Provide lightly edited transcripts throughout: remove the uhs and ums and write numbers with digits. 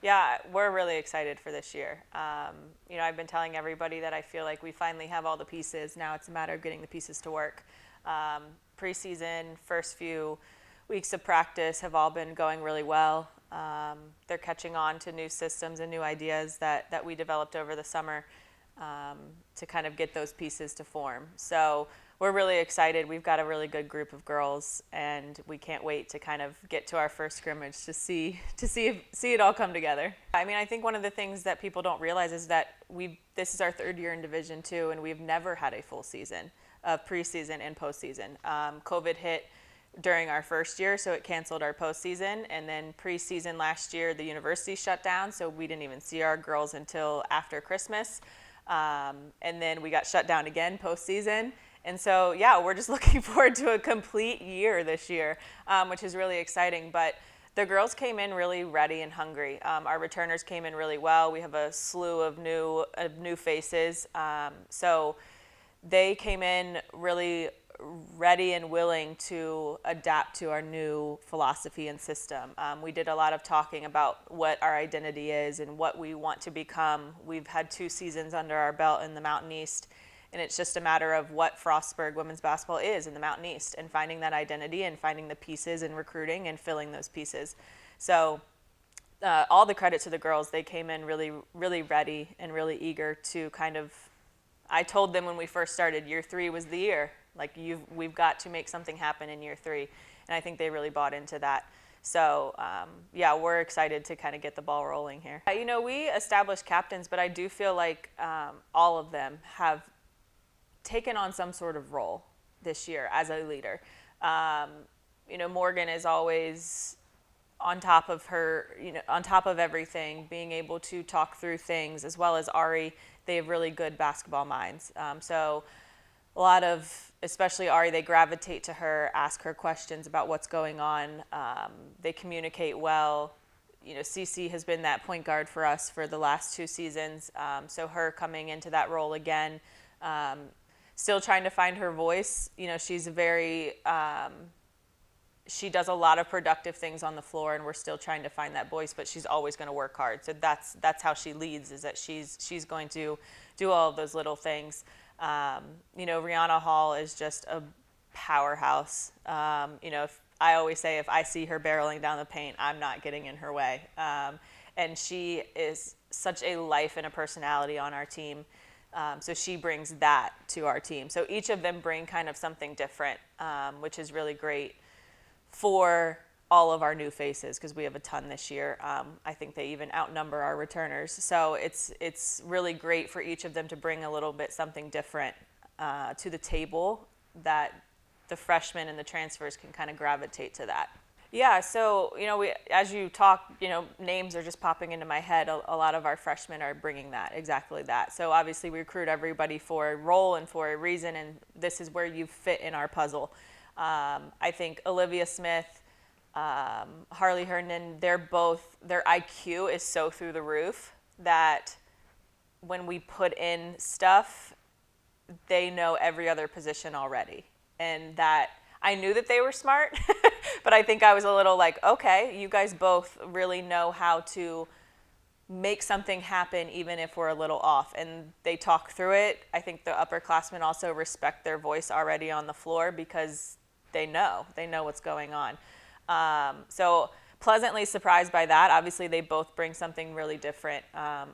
Yeah, we're really excited for this year. I've been telling everybody that I feel like we finally have all the pieces. Now it's a matter of getting the pieces to work. Preseason, first few weeks of practice have all been going really well. They're catching on to new systems and new ideas that we developed over the summer to kind of get those pieces to form. So we're really excited. We've got a really good group of girls, and we can't wait to kind of get to our first scrimmage to see it all come together. I mean, I think one of the things that people don't realize is that this is our third year in Division II, and we've never had a full season of preseason and postseason. COVID hit during our first year, so it canceled our postseason, and then preseason last year, the university shut down, so we didn't even see our girls until after Christmas, and then we got shut down again postseason. And so, yeah, we're just looking forward to a complete year this year, which is really exciting. But the girls came in really ready and hungry. Our returners came in really well. We have a slew of new faces. So they came in really ready and willing to adapt to our new philosophy and system. We did a lot of talking about what our identity is and what we want to become. We've had 2 seasons under our belt in the Mountain East. And it's just a matter of what Frostburg women's basketball is in the Mountain East, and finding that identity and finding the pieces and recruiting and filling those pieces. So all the credit to the girls. They came in really, really ready and really eager to kind of, I told them when we first started, year 3 was the year. Like, we've got to make something happen in year 3. And I think they really bought into that. So, yeah, we're excited to kind of get the ball rolling here. We established captains, but I do feel like all of them have taken on some sort of role this year as a leader. Morgan is always on top of her, on top of everything, being able to talk through things, as well as Ari. They have really good basketball minds. So a lot of, especially Ari, they gravitate to her, ask her questions about what's going on. They communicate well. Cece has been that point guard for us for the last 2 seasons. So her coming into that role again, still trying to find her voice. She's she does a lot of productive things on the floor, and we're still trying to find that voice, but she's always going to work hard. So that's how she leads, is that she's going to do all of those little things. Rihanna Hall is just a powerhouse. I always say, if I see her barreling down the paint, I'm not getting in her way. And she is such a life and a personality on our team. So she brings that to our team. So each of them bring kind of something different, which is really great for all of our new faces, because we have a ton this year. I think they even outnumber our returners. So it's really great for each of them to bring a little bit something different to the table, that the freshmen and the transfers can kind of gravitate to that. Yeah, so, as you talk, names are just popping into my head. A lot of our freshmen are bringing exactly that. So obviously we recruit everybody for a role and for a reason, and this is where you fit in our puzzle. I think Olivia Smith, Harley Herndon, their IQ is so through the roof that when we put in stuff, they know every other position already. And that I knew that they were smart, but I think I was a little like, okay, you guys both really know how to make something happen even if we're a little off. And they talk through it. I think the upperclassmen also respect their voice already on the floor, because they know what's going on. So pleasantly surprised by that. Obviously, they both bring something really different.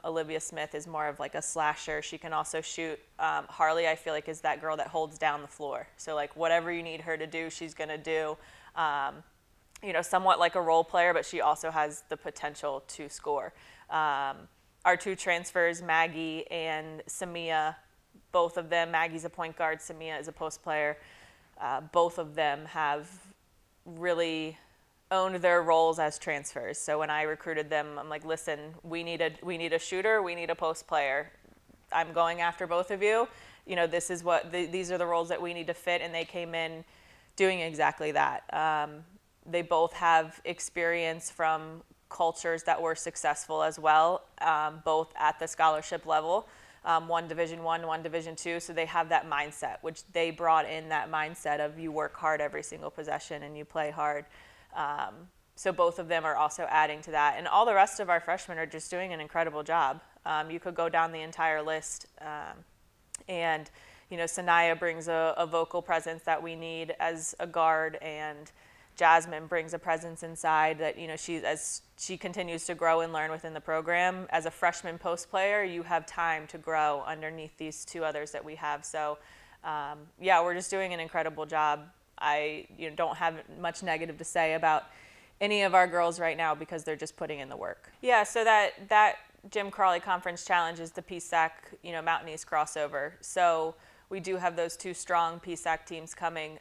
Olivia Smith is more of like a slasher. She can also shoot. Harley, I feel like, is that girl that holds down the floor. So like whatever you need her to do, she's going to do. Somewhat like a role player, but she also has the potential to score. Our 2 transfers, Maggie and Samia, both of them, Maggie's a point guard, Samia is a post player. Both of them have really owned their roles as transfers. So when I recruited them, I'm like, listen, we need a shooter, we need a post player. I'm going after both of you. This is these are the roles that we need to fit, and they came in doing exactly that. They both have experience from cultures that were successful as well, both at the scholarship level. One Division I, one Division II, so they have that mindset, which they brought in, that mindset of you work hard every single possession and you play hard. So both of them are also adding to that. And all the rest of our freshmen are just doing an incredible job. You could go down the entire list. And, Sanaya brings a vocal presence that we need as a guard, and Jasmine brings a presence inside that, as she continues to grow and learn within the program. As a freshman post player, you have time to grow underneath these two others that we have. So, we're just doing an incredible job. I don't have much negative to say about any of our girls right now because they're just putting in the work. Yeah, so that Jim Crawley Conference Challenge is the PSAC, Mountain East crossover. So we do have those two strong PSAC teams coming,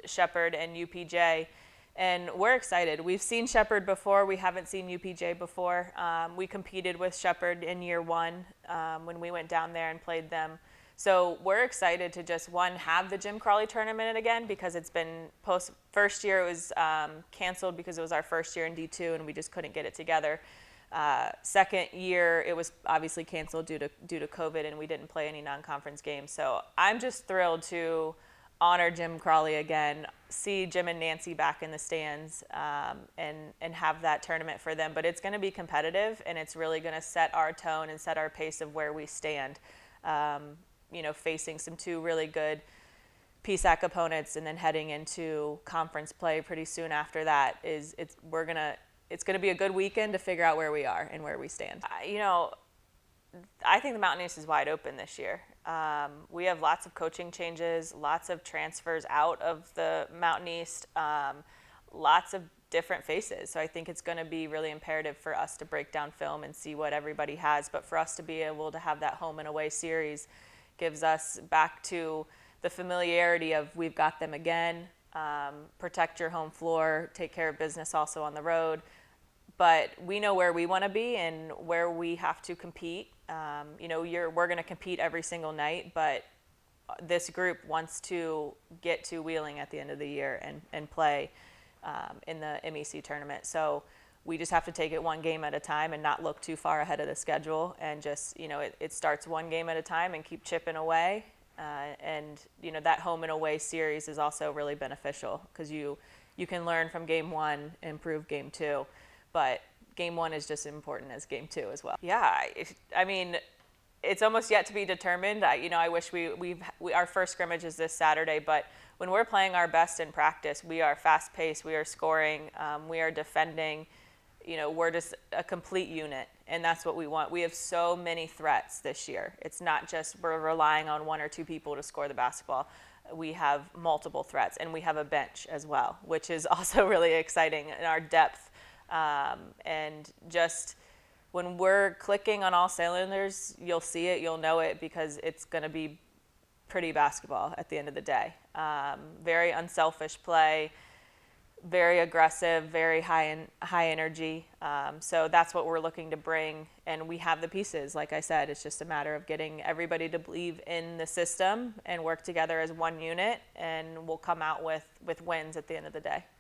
Shepherd and UPJ, and we're excited. We've seen Shepherd before. We haven't seen UPJ before. We competed with Shepherd in year one when we went down there and played them. So we're excited to just, one, have the Jim Crawley tournament again because it's been first year it was canceled because it was our first year in D2 and we just couldn't get it together. Second year it was obviously canceled due to COVID and we didn't play any non-conference games. So I'm just thrilled to honor Jim Crawley again, see Jim and Nancy back in the stands, and have that tournament for them. But it's going to be competitive and it's really going to set our tone and set our pace of where we stand. Facing some two really good PSAC opponents and then heading into conference play pretty soon after that it's going to be a good weekend to figure out where we are and where we stand. I think the Mountain East is wide open this year. We have lots of coaching changes, lots of transfers out of the Mountain East, lots of different faces. So I think it's going to be really imperative for us to break down film and see what everybody has, but for us to be able to have that home and away series gives us back to the familiarity of we've got them again, protect your home floor, take care of business also on the road. But we know where we want to be and where we have to compete. We're going to compete every single night, but this group wants to get to Wheeling at the end of the year and play in the MEC tournament. So we just have to take it one game at a time and not look too far ahead of the schedule and just, it starts one game at a time and keep chipping away. That home and away series is also really beneficial because you can learn from game one, improve game two, but game one is just as important as game two as well. Yeah, it's almost yet to be determined. I wish our first scrimmage is this Saturday, but when we're playing our best in practice, we are fast paced, we are scoring, we are defending. We're just a complete unit, and that's what we want. We have so many threats this year. It's not just we're relying on one or two people to score the basketball. We have multiple threats, and we have a bench as well, which is also really exciting in our depth. And just when we're clicking on all cylinders, you'll see it, you'll know it, because it's going to be pretty basketball at the end of the day. Very unselfish play. Very aggressive, very high energy. So that's what we're looking to bring, and we have the pieces. Like I said, it's just a matter of getting everybody to believe in the system and work together as one unit, and we'll come out with wins at the end of the day.